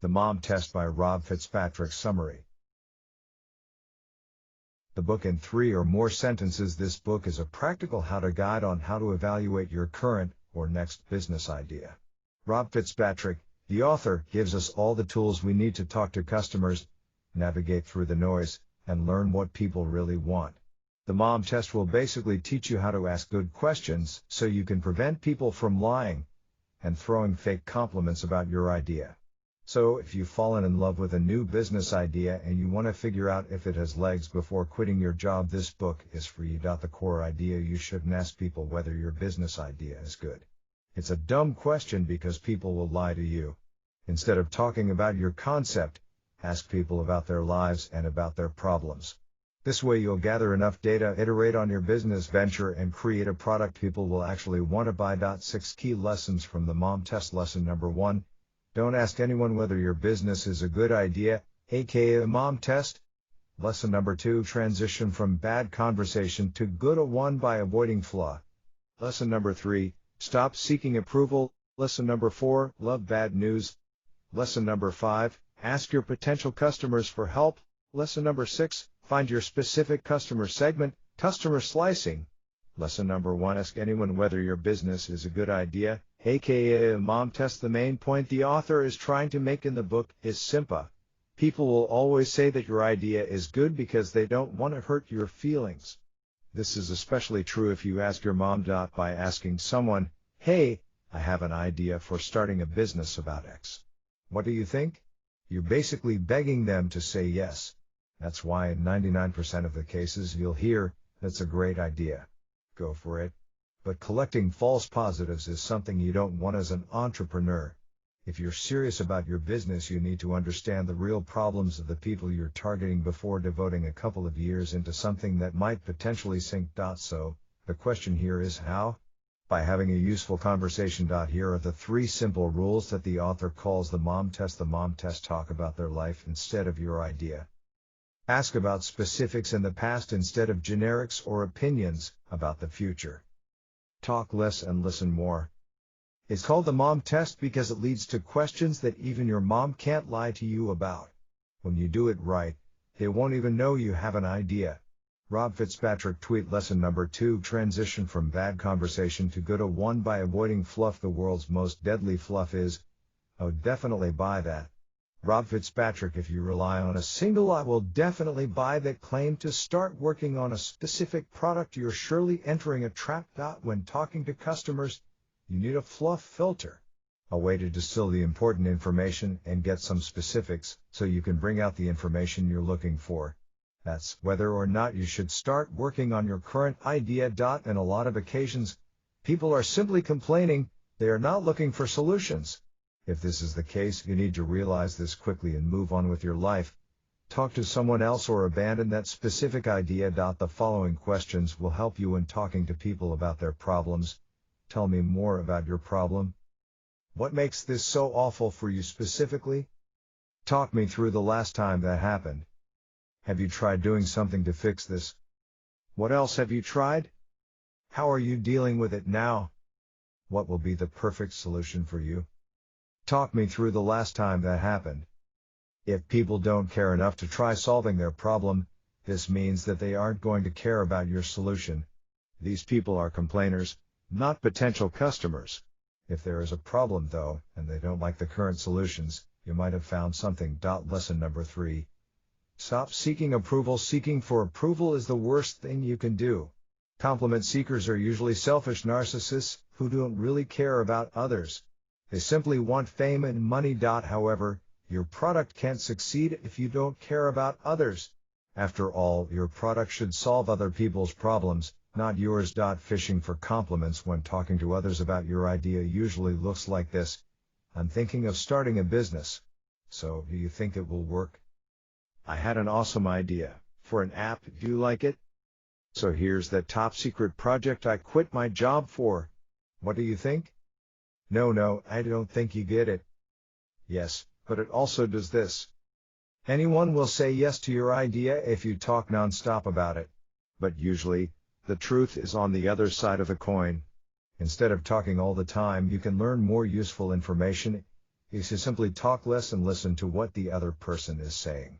The Mom Test by Rob Fitzpatrick. Summary. The book in 3 or more sentences. This book is a practical how-to guide on how to evaluate your current or next business idea. Rob Fitzpatrick, the author, gives us all the tools we need to talk to customers, navigate through the noise, and learn what people really want. The Mom Test will basically teach you how to ask good questions so you can prevent people from lying and throwing fake compliments about your idea. So if you've fallen in love with a new business idea and you want to figure out if it has legs before quitting your job, this book is for you. The core idea: you shouldn't ask people whether your business idea is good. It's a dumb question because people will lie to you. Instead of talking about your concept, ask people about their lives and about their problems. This way you'll gather enough data, iterate on your business venture, and create a product people will actually want to buy. 6 key lessons from the Mom Test. Lesson number 1. Don't ask anyone whether your business is a good idea, aka the Mom Test. Lesson number 2. Transition from bad conversation to good one by avoiding flaw. Lesson number 3. Stop seeking approval. Lesson number 4. Love bad news. Lesson number 5. Ask your potential customers for help. Lesson number 6. Find your specific customer segment, customer slicing. Lesson number 1. Ask anyone whether your business is a good idea, aka a Mom Test. The main point the author is trying to make in the book is simple. People will always say that your idea is good because they don't want to hurt your feelings. This is especially true if you ask your mom. By asking someone, "Hey, I have an idea for starting a business about X. What do you think?" You're basically begging them to say yes. That's why in 99% of the cases you'll hear, "That's a great idea. Go for it." But collecting false positives is something you don't want as an entrepreneur. If you're serious about your business, you need to understand the real problems of the people you're targeting before devoting a couple of years into something that might potentially sink. So, the question here is how? By having a useful conversation. Here are the 3 simple rules that the author calls the Mom Test. The Mom Test: talk about their life instead of your idea. Ask about specifics in the past instead of generics or opinions about the future. Talk less and listen more. It's called the Mom Test because it leads to questions that even your mom can't lie to you about. When you do it right, they won't even know you have an idea. Rob Fitzpatrick tweet. Lesson number 2. Transition from bad conversation to good one by avoiding fluff. The world's most deadly fluff is, "Oh, definitely buy that." Rob Fitzpatrick. If you rely on a single "I will definitely buy that" claim to start working on a specific product, you're surely entering a trap. When talking to customers, you need a fluff filter, a way to distill the important information and get some specifics so you can bring out the information you're looking for. That's whether or not you should start working on your current idea. In a lot of occasions, people are simply complaining, they are not looking for solutions. If this is the case, you need to realize this quickly and move on with your life. Talk to someone else or abandon that specific idea. The following questions will help you when talking to people about their problems. Tell me more about your problem. What makes this so awful for you specifically? Talk me through the last time that happened. Have you tried doing something to fix this? What else have you tried? How are you dealing with it now? What will be the perfect solution for you? Talk me through the last time that happened. If people don't care enough to try solving their problem, this means that they aren't going to care about your solution. These people are complainers, not potential customers. If there is a problem though, and they don't like the current solutions, you might have found something. Lesson number 3. Stop seeking approval. Seeking for approval is the worst thing you can do. Compliment seekers are usually selfish narcissists who don't really care about others. They simply want fame and money. However, your product can't succeed if you don't care about others. After all, your product should solve other people's problems, not yours. Fishing for compliments when talking to others about your idea usually looks like this: "I'm thinking of starting a business. So, do you think it will work? I had an awesome idea for an app. Do you like it? So here's that top secret project I quit my job for. What do you think? No, I don't think you get it. Yes, but it also does this." Anyone will say yes to your idea if you talk non-stop about it. But usually, the truth is on the other side of the coin. Instead of talking all the time, you can learn more useful information is to simply talk less and listen to what the other person is saying.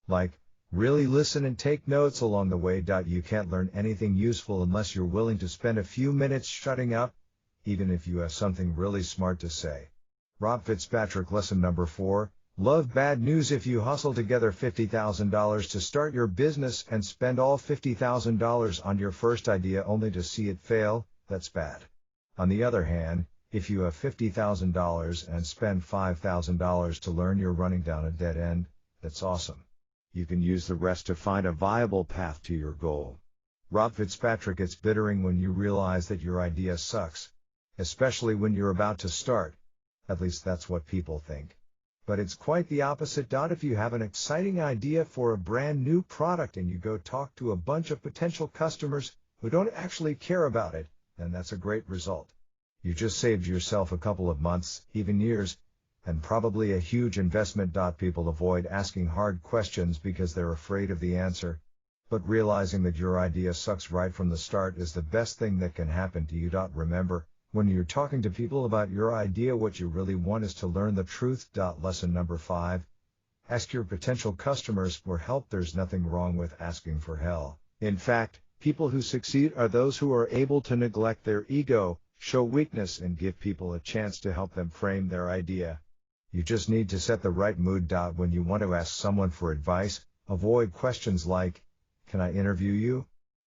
Like, really listen and take notes along the way. You can't learn anything useful unless you're willing to spend a few minutes shutting up, even if you have something really smart to say. Rob Fitzpatrick. Lesson number 4. Love bad news. If you hustle together $50,000 to start your business and spend all $50,000 on your first idea only to see it fail, that's bad. On the other hand, if you have $50,000 and spend $5,000 to learn you're running down a dead end, that's awesome. You can use the rest to find a viable path to your goal. Rob Fitzpatrick. It's bittering when you realize that your idea sucks, especially when you're about to start. At least that's what people think. But it's quite the opposite. If you have an exciting idea for a brand new product and you go talk to a bunch of potential customers who don't actually care about it, then that's a great result. You just saved yourself a couple of months, even years, and probably a huge investment. People avoid asking hard questions because they're afraid of the answer. But realizing that your idea sucks right from the start is the best thing that can happen to you. Remember, when you're talking to people about your idea, what you really want is to learn the truth. Lesson number 5. Ask your potential customers for help. There's nothing wrong with asking for help. In fact, people who succeed are those who are able to neglect their ego, show weakness, and give people a chance to help them frame their idea. You just need to set the right mood. When you want to ask someone for advice, avoid questions like, "Can I interview you?"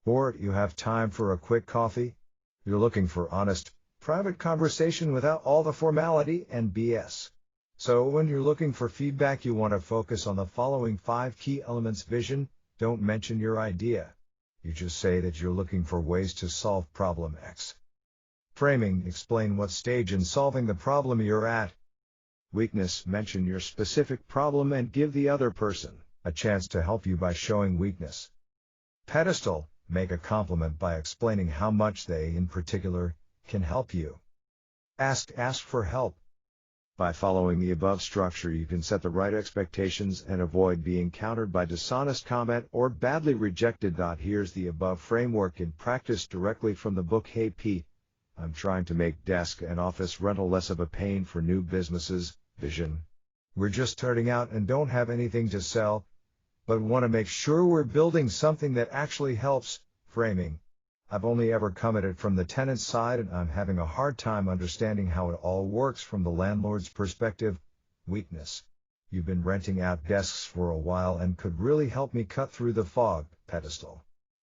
or "You have time for a quick coffee?" You're looking for honest, private conversation without all the formality and BS. So when you're looking for feedback, you want to focus on the following 5 key elements. Vision. Don't mention your idea. You just say that you're looking for ways to solve problem X. Framing. Explain what stage in solving the problem you're at. Weakness. Mention your specific problem and give the other person a chance to help you by showing weakness. Pedestal. Make a compliment by explaining how much they, in particular, can help you. Ask for help. By following the above structure, you can set the right expectations and avoid being countered by dishonest comment or badly rejected. Here's the above framework in practice directly from the book. Hey Pete, I'm trying to make desk and office rental less of a pain for new businesses. Vision. We're just starting out and don't have anything to sell, but want to make sure we're building something that actually helps. Framing. I've only ever come at it from the tenant's side and I'm having a hard time understanding how it all works from the landlord's perspective. Weakness. You've been renting out desks for a while and could really help me cut through the fog. Pedestal.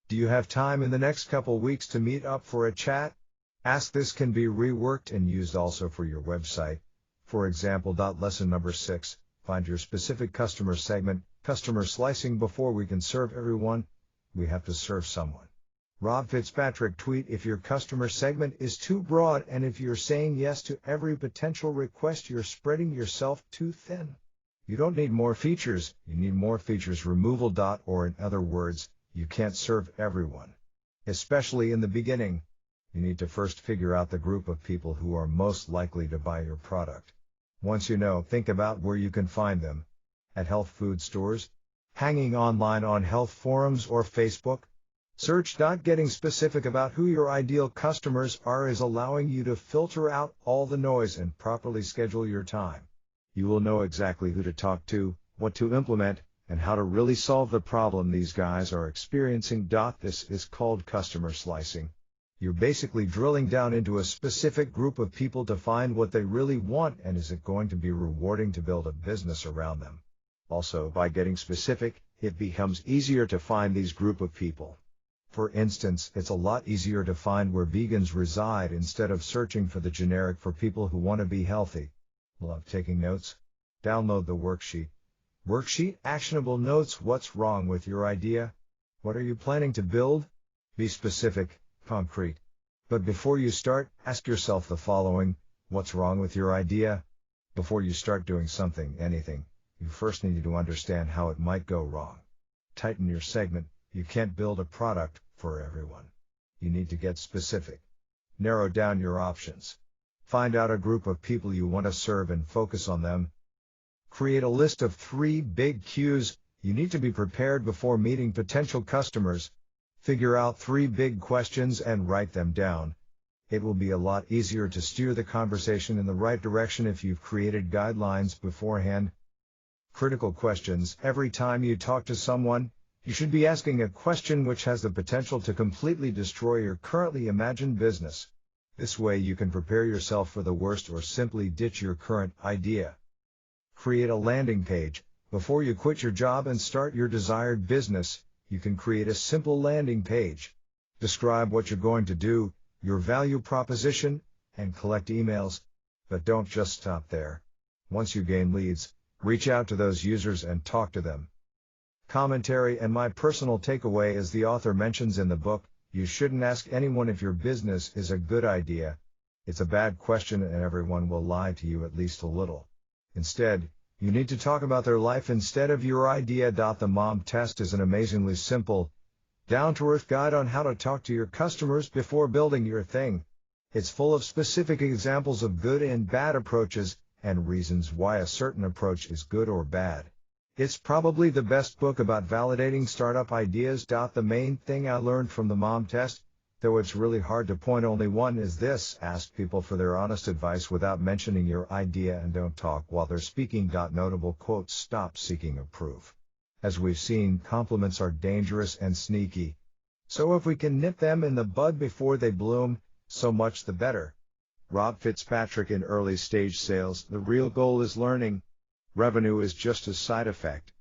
Do you have time in the next couple weeks to meet up for a chat? Ask. This can be reworked and used also for your website. For example. Lesson number 6. Find your specific customer segment. Customer slicing. Before we can serve everyone, we have to serve someone. Rob Fitzpatrick. Tweet. If your customer segment is too broad and if you're saying yes to every potential request, you're spreading yourself too thin. You don't need more features, you need more features removal. Or in other words, you can't serve everyone. Especially in the beginning, you need to first figure out the group of people who are most likely to buy your product. Once you know, think about where you can find them. At health food stores, hanging online on health forums or Facebook. Search. Getting specific about who your ideal customers are is allowing you to filter out all the noise and properly schedule your time. You will know exactly who to talk to, what to implement, and how to really solve the problem these guys are experiencing. This is called customer slicing. You're basically drilling down into a specific group of people to find what they really want and is it going to be rewarding to build a business around them. Also, by getting specific, it becomes easier to find these group of people. For instance, it's a lot easier to find where vegans reside instead of searching for the generic for people who want to be healthy. Love taking notes? Download the worksheet. Worksheet. Actionable notes. What's wrong with your idea? What are you planning to build? Be specific, concrete. But before you start, ask yourself the following. What's wrong with your idea? Before you start doing something, anything, you first need to understand how it might go wrong. Tighten your segment. You can't build a product for everyone. You need to get specific. Narrow down your options. Find out a group of people you want to serve and focus on them. Create a list of 3 big Qs. You need to be prepared before meeting potential customers. Figure out 3 big questions and write them down. It will be a lot easier to steer the conversation in the right direction if you've created guidelines beforehand. Critical questions. Every time you talk to someone, you should be asking a question which has the potential to completely destroy your currently imagined business. This way you can prepare yourself for the worst or simply ditch your current idea. Create a landing page. Before you quit your job and start your desired business, you can create a simple landing page. Describe what you're going to do, your value proposition, and collect emails. But don't just stop there. Once you gain leads, reach out to those users and talk to them. Commentary and my personal takeaway, as the author mentions in the book, you shouldn't ask anyone if your business is a good idea. It's a bad question and everyone will lie to you at least a little. Instead, you need to talk about their life instead of your idea. The MOM test is an amazingly simple, down-to-earth guide on how to talk to your customers before building your thing. It's full of specific examples of good and bad approaches, and reasons why a certain approach is good or bad. It's probably the best book about validating startup ideas. The main thing I learned from the MOM test, though it's really hard to point only one, is this: ask people for their honest advice without mentioning your idea, and don't talk while they're speaking. Notable quote: stop seeking approval. As we've seen, compliments are dangerous and sneaky. So if we can nip them in the bud before they bloom, so much the better. Rob Fitzpatrick. In early stage sales, the real goal is learning. Revenue is just a side effect.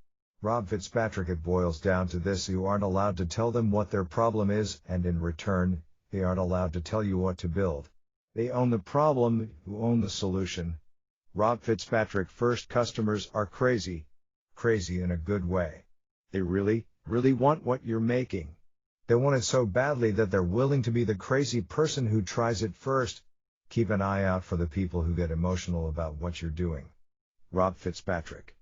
Rob Fitzpatrick. It boils down to this: you aren't allowed to tell them what their problem is, and in return, they aren't allowed to tell you what to build. They own the problem, you own the solution. Rob Fitzpatrick. First, customers are crazy. Crazy in a good way. They really, really want what you're making. They want it so badly that they're willing to be the crazy person who tries it first. Keep an eye out for the people who get emotional about what you're doing. Rob Fitzpatrick.